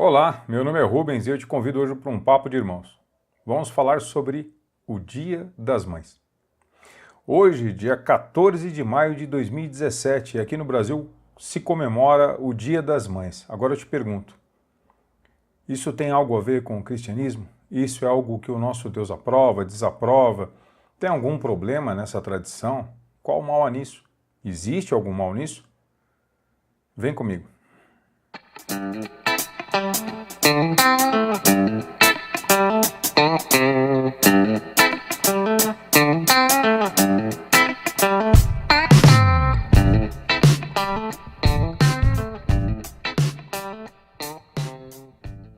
Olá, meu nome é Rubens e eu te convido hoje para um papo de irmãos. Vamos falar sobre o Dia das Mães. Hoje, dia 14 de maio de 2017, aqui no Brasil se comemora o Dia das Mães. Agora eu te pergunto, isso tem algo a ver com o cristianismo? Isso é algo que o nosso Deus aprova, desaprova? Tem algum problema nessa tradição? Qual o mal há nisso? Existe algum mal nisso? Vem comigo.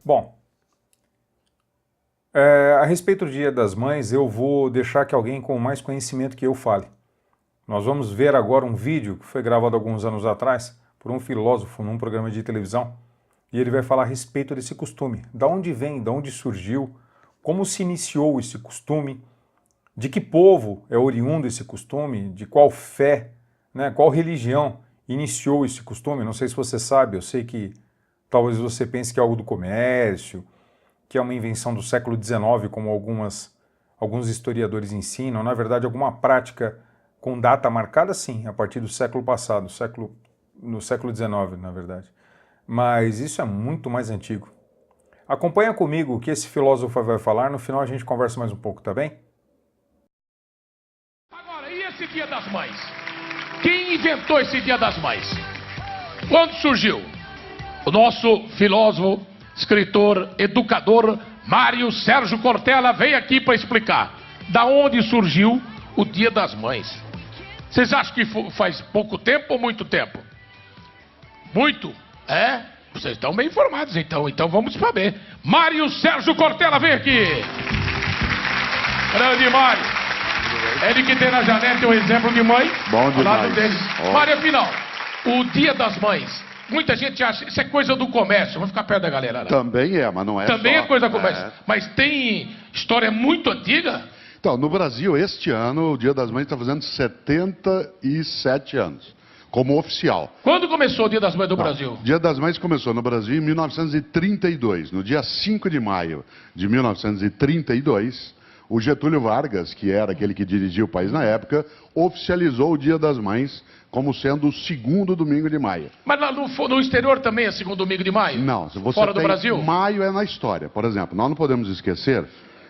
Bom, a respeito do Dia das Mães, eu vou deixar que alguém com mais conhecimento que eu fale. Nós vamos ver agora um vídeo que foi gravado alguns anos atrás por um filósofo num programa de televisão, e ele vai falar a respeito desse costume. Da onde vem, da onde surgiu, como se iniciou esse costume, de que povo é oriundo esse costume, de qual fé, né, qual religião iniciou esse costume. Não sei se você sabe, eu sei que talvez você pense que é algo do comércio, que é uma invenção do século XIX, como alguns historiadores ensinam. Na verdade, alguma prática com data marcada, sim, a partir do século passado, no século XIX, na verdade. Mas isso é muito mais antigo. Acompanha comigo o que esse filósofo vai falar, no final a gente conversa mais um pouco, tá bem? Agora, e esse Dia das Mães? Quem inventou esse Dia das Mães? Quando surgiu? O nosso filósofo, escritor, educador, Mário Sérgio Cortella veio aqui para explicar da onde surgiu o Dia das Mães. Vocês acham que faz pouco tempo ou muito tempo? Muito? É? Vocês estão bem informados, então vamos saber. Mário Sérgio Cortella, vem aqui. Grande Mário. Ele que tem na janela tem um exemplo de mãe. Bom demais. Ao lado dele. Mário, afinal, o Dia das Mães, muita gente acha isso é coisa do comércio. Vamos ficar perto da galera lá. Também é, mas não é Também só. é coisa do comércio. Mas tem história muito antiga. Então, no Brasil, este ano, o Dia das Mães está fazendo 77 anos, como oficial. Quando começou o Dia das Mães do Brasil? O Dia das Mães começou no Brasil em 1932. No dia 5 de maio de 1932, o Getúlio Vargas, que era aquele que dirigia o país na época, oficializou o Dia das Mães como sendo o segundo domingo de maio. Mas lá no exterior também é segundo domingo de maio? Não, se você Fora do tem Brasil? maio é na história. Por exemplo, nós não podemos esquecer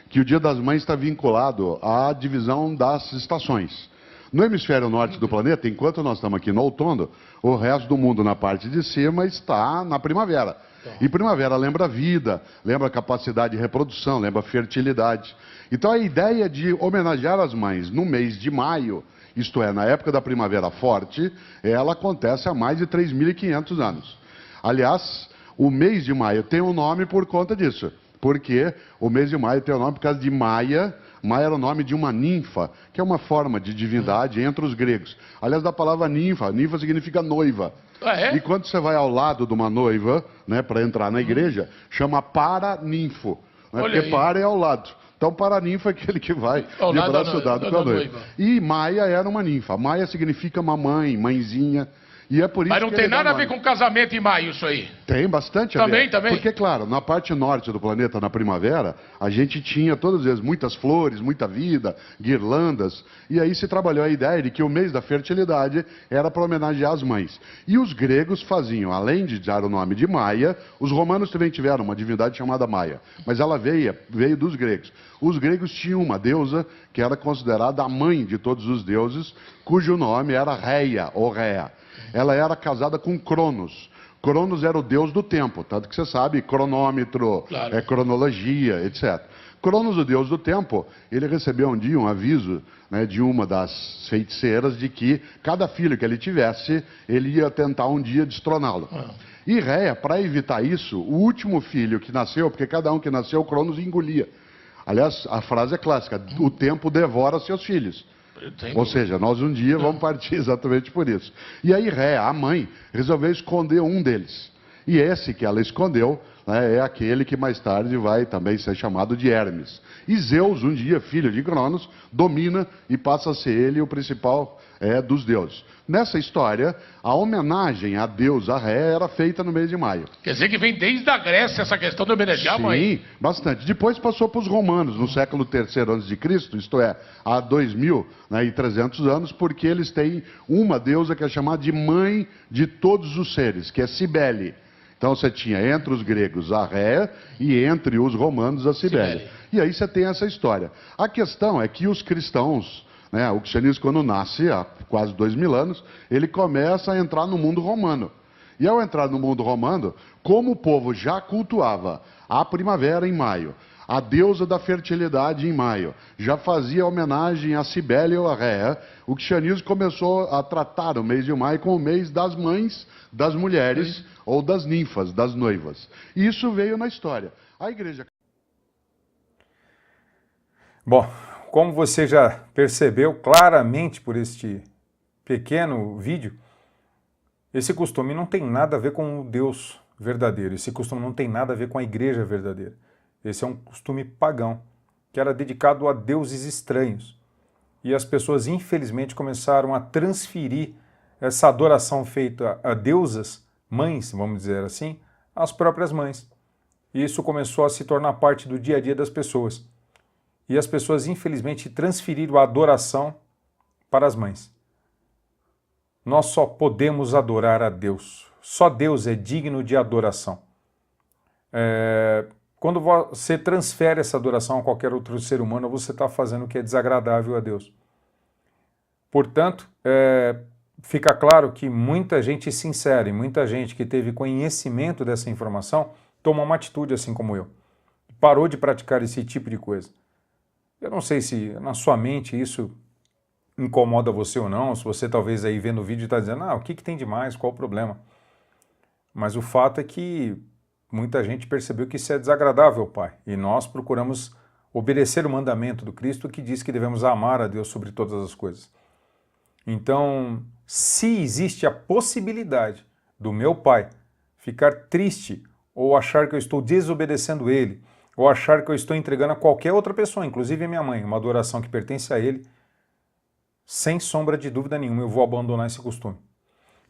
que o Dia das Mães está vinculado à divisão das estações. No hemisfério norte do planeta, enquanto nós estamos aqui no outono, o resto do mundo na parte de cima está na primavera. E primavera lembra vida, lembra capacidade de reprodução, lembra fertilidade. Então a ideia de homenagear as mães no mês de maio, isto é, na época da primavera forte, ela acontece há mais de 3.500 anos. Aliás, o mês de maio tem um nome por conta disso. Porque o mês de maio tem o nome por causa de Maia. Maia era o nome de uma ninfa, que é uma forma de divindade entre os gregos. Aliás, da palavra ninfa, ninfa significa noiva. Ah, é? E quando você vai ao lado de uma noiva, né, para entrar na igreja, chama paraninfo. Né, Olha porque aí. para é ao lado. Então, paraninfo é aquele que vai Ao de lado braço da dado com a noiva. noiva. E Maia era uma ninfa. Maia significa mamãe, mãezinha. E é por isso Mas não que tem ele dá nada a ver nome. com casamento em maio, isso aí. Tem bastante a Também, ver. também. Porque, claro, na parte norte do planeta, na primavera, a gente tinha todas as vezes muitas flores, muita vida, guirlandas, e aí se trabalhou a ideia de que o mês da fertilidade era para homenagear as mães. E os gregos faziam, além de dar o nome de Maia, os romanos também tiveram uma divindade chamada Maia, mas ela veio dos gregos. Os gregos tinham uma deusa que era considerada a mãe de todos os deuses, cujo nome era Reia, ou Rea. Ela era casada com Cronos. Cronos era o deus do tempo, tanto que você sabe, cronômetro, Claro. Cronologia, etc. Cronos, o deus do tempo, ele recebeu um dia um aviso, né, de uma das feiticeiras de que cada filho que ele tivesse, ele ia tentar um dia destroná-lo. E Reia, para evitar isso, o último filho que nasceu, porque cada um que nasceu, Cronos engolia. Aliás, a frase é clássica, o tempo devora seus filhos. Ou seja, nós um dia vamos partir exatamente por isso. E aí Réa, a mãe, resolveu esconder um deles. E esse que ela escondeu, né, é aquele que mais tarde vai também ser chamado de Hermes. E Zeus, um dia, filho de Cronos, domina e passa a ser ele o principal dos deuses. Nessa história, a homenagem à deusa Ré era feita no mês de maio. Quer dizer que vem desde a Grécia essa questão de homenagear a mãe. Sim, bastante. Depois passou para os romanos, no século III a.C., isto é, há 2.300 anos, porque eles têm uma deusa que é chamada de mãe de todos os seres, que é Cibele. Então você tinha entre os gregos a Ré e entre os romanos a Cibele. E aí você tem essa história. A questão é que os cristãos, o cristianismo, quando nasce, há quase 2.000 anos, ele começa a entrar no mundo romano. E ao entrar no mundo romano, como o povo já cultuava a primavera em maio, a deusa da fertilidade em maio, já fazia homenagem a Cibele ou a Ré, o cristianismo começou a tratar o mês de maio como o mês das mães, das mulheres ou das ninfas, das noivas. E isso veio na história. A igreja... Bom, como você já percebeu claramente por este pequeno vídeo, esse costume não tem nada a ver com o Deus verdadeiro, esse costume não tem nada a ver com a igreja verdadeira. Esse é um costume pagão, que era dedicado a deuses estranhos. E as pessoas, infelizmente, começaram a transferir essa adoração feita a deusas, mães, vamos dizer assim, às próprias mães. E isso começou a se tornar parte do dia a dia das pessoas. E as pessoas, infelizmente, transferiram a adoração para as mães. Nós só podemos adorar a Deus. Só Deus é digno de adoração. Quando você transfere essa adoração a qualquer outro ser humano, você está fazendo o que é desagradável a Deus. Portanto, fica claro que muita gente sincera e muita gente que teve conhecimento dessa informação tomou uma atitude assim como eu. Parou de praticar esse tipo de coisa. Eu não sei se na sua mente isso incomoda você ou não, se você talvez aí vendo o vídeo está dizendo, o que tem de mais, qual o problema? Mas o fato é que muita gente percebeu que isso é desagradável ao Pai, e nós procuramos obedecer o mandamento do Cristo que diz que devemos amar a Deus sobre todas as coisas. Então, se existe a possibilidade do meu Pai ficar triste ou achar que eu estou desobedecendo Ele, ou achar que eu estou entregando a qualquer outra pessoa, inclusive a minha mãe, uma adoração que pertence a Ele, sem sombra de dúvida nenhuma, eu vou abandonar esse costume.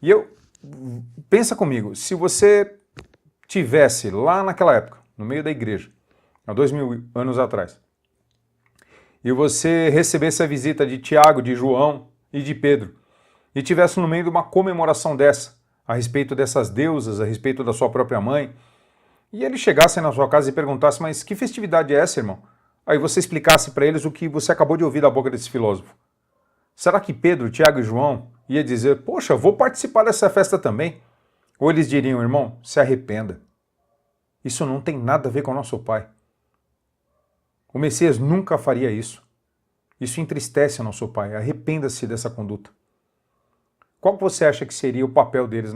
E pensa comigo, se você tivesse lá naquela época, no meio da igreja, há 2.000 anos atrás, e você recebesse a visita de Tiago, de João e de Pedro, e tivesse no meio de uma comemoração dessa, a respeito dessas deusas, a respeito da sua própria mãe, e eles chegassem na sua casa e perguntassem, mas que festividade é essa, irmão? Aí você explicasse para eles o que você acabou de ouvir da boca desse filósofo. Será que Pedro, Tiago e João ia dizer, poxa, vou participar dessa festa também? Ou eles diriam, irmão, se arrependa. Isso não tem nada a ver com o nosso Pai. O Messias nunca faria isso. Isso entristece o nosso Pai. Arrependa-se dessa conduta. Qual você acha que seria o papel deles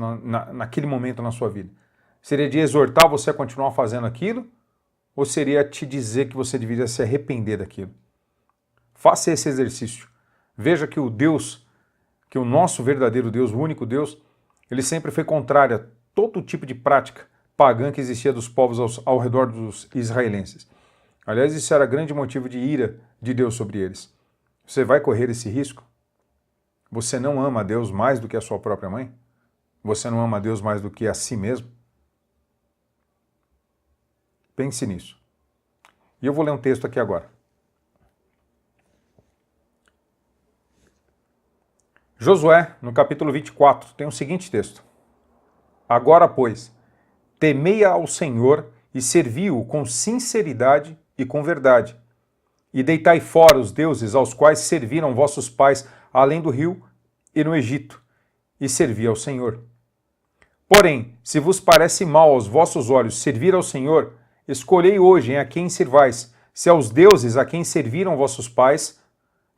naquele momento na sua vida? Seria de exortar você a continuar fazendo aquilo? Ou seria te dizer que você deveria se arrepender daquilo? Faça esse exercício. Veja que o Deus, que o nosso verdadeiro Deus, o único Deus, ele sempre foi contrário a todo tipo de prática pagã que existia dos povos ao redor dos israelenses. Aliás, isso era grande motivo de ira de Deus sobre eles. Você vai correr esse risco? Você não ama a Deus mais do que a sua própria mãe? Você não ama a Deus mais do que a si mesmo? Pense nisso. E eu vou ler um texto aqui agora. Josué, no capítulo 24, tem o seguinte texto. Agora, pois, temei ao Senhor e servi-o com sinceridade e com verdade. E deitai fora os deuses aos quais serviram vossos pais além do rio e no Egito, e servi ao Senhor. Porém, se vos parece mal aos vossos olhos servir ao Senhor, escolhei hoje a quem servais, se aos deuses a quem serviram vossos pais,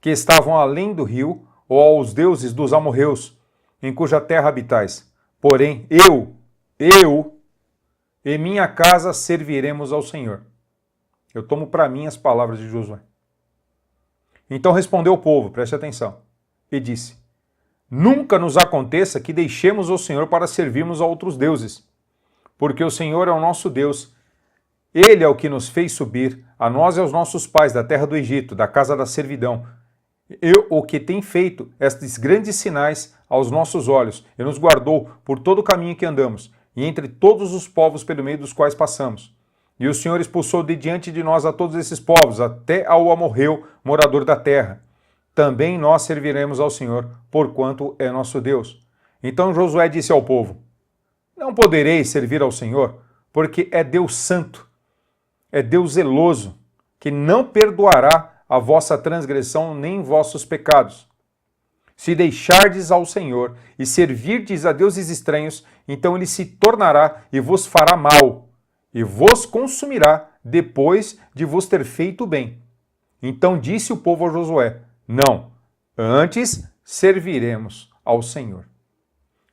que estavam além do rio, ou aos deuses dos amorreus, em cuja terra habitais. Porém, eu e minha casa serviremos ao Senhor. Eu tomo para mim as palavras de Josué. Então respondeu o povo, preste atenção, e disse, nunca nos aconteça que deixemos o Senhor para servirmos a outros deuses, porque o Senhor é o nosso Deus. Ele é o que nos fez subir, a nós e aos nossos pais, da terra do Egito, da casa da servidão, o que tem feito estes grandes sinais aos nossos olhos e nos guardou por todo o caminho que andamos e entre todos os povos pelo meio dos quais passamos. E o Senhor expulsou de diante de nós a todos esses povos, até ao amorreu, morador da terra. Também nós serviremos ao Senhor, porquanto é nosso Deus. Então Josué disse ao povo: não podereis servir ao Senhor, porque é Deus santo, é Deus zeloso, que não perdoará a vossa transgressão nem vossos pecados. Se deixardes ao Senhor e servirdes a deuses estranhos, então ele se tornará e vos fará mal, e vos consumirá depois de vos ter feito bem. Então disse o povo a Josué: não, antes serviremos ao Senhor.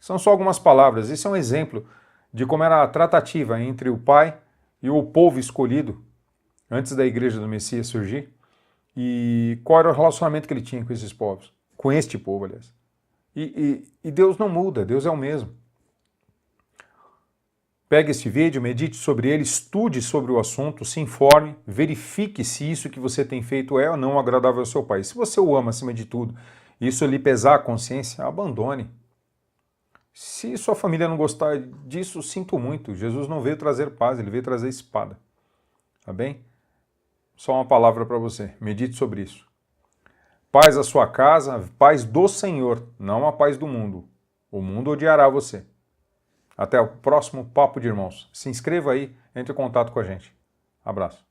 São só algumas palavras. Isso é um exemplo de como era a tratativa entre o pai e o povo escolhido antes da igreja do Messias surgir e qual era o relacionamento que ele tinha com esses povos, com este povo, aliás. E Deus não muda, Deus é o mesmo. Pegue esse vídeo, medite sobre ele, estude sobre o assunto, se informe, verifique se isso que você tem feito é ou não agradável ao seu pai. Se você o ama acima de tudo, e isso lhe pesar a consciência, abandone. Se sua família não gostar disso, sinto muito. Jesus não veio trazer paz, ele veio trazer espada. Tá bem? Só uma palavra para você. Medite sobre isso. Paz à sua casa, paz do Senhor, não a paz do mundo. O mundo odiará você. Até o próximo Papo de Irmãos. Se inscreva aí, entre em contato com a gente. Abraço.